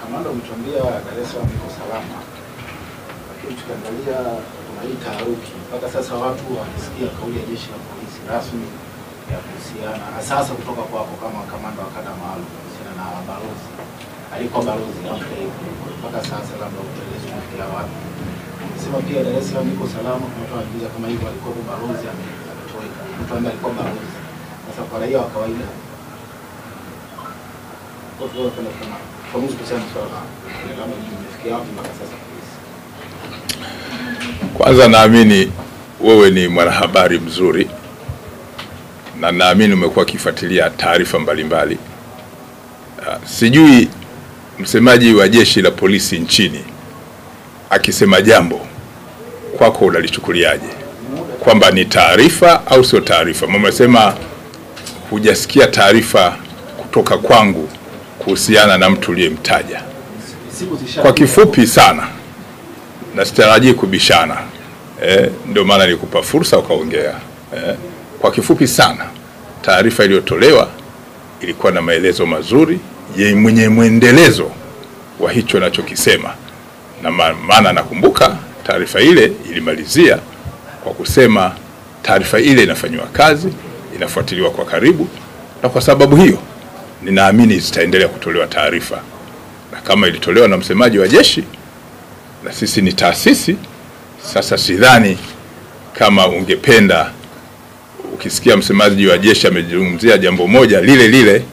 Kamanda, umetuambia Dar es Salaam iko salama, lakini tukiangalia kuna hii taharuki mpaka sasa, watu wakisikia kauli ya jeshi la polisi rasmi ya kuhusiana hasa kutoka kwako kama kamanda wa kada maalum kuhusiana na balozi alikuwa balozi mpaka sasa, labda utelezi unafikia wapi? Unasema pia Dar es Salaam iko salama, kuna watu wanajiuliza kama hivyo alikuwa balozi ametoweka, mtu ambaye alikuwa balozi. Sasa kwa raia wa kawaida kwanza, naamini wewe ni mwanahabari mzuri na naamini umekuwa kifuatilia taarifa mbalimbali. Sijui msemaji wa jeshi la polisi nchini akisema jambo kwako unalichukuliaje, kwamba ni taarifa au sio taarifa? Mmesema hujasikia taarifa kutoka kwangu kuhusiana na mtu uliyemtaja. Kwa kifupi sana, na sitarajii kubishana, ndio maana nilikupa fursa ukaongea. Kwa kifupi sana, taarifa iliyotolewa ilikuwa na maelezo mazuri yenye mwendelezo wa hicho nachokisema, na maana nakumbuka taarifa ile ilimalizia kwa kusema taarifa ile inafanywa kazi, inafuatiliwa kwa karibu, na kwa sababu hiyo ninaamini zitaendelea kutolewa taarifa. Na kama ilitolewa na msemaji wa jeshi, na sisi ni taasisi, sasa sidhani kama ungependa ukisikia msemaji wa jeshi amezungumzia jambo moja lile lile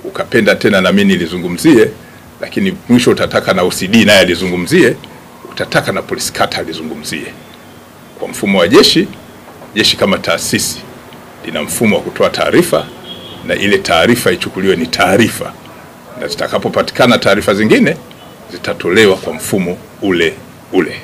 ukapenda tena na mimi nilizungumzie, lakini mwisho utataka na OCD naye alizungumzie, utataka na polisi kata alizungumzie. Kwa mfumo wa jeshi kama taasisi lina mfumo wa kutoa taarifa, na ile taarifa ichukuliwe ni taarifa, na zitakapopatikana taarifa zingine zitatolewa kwa mfumo ule ule.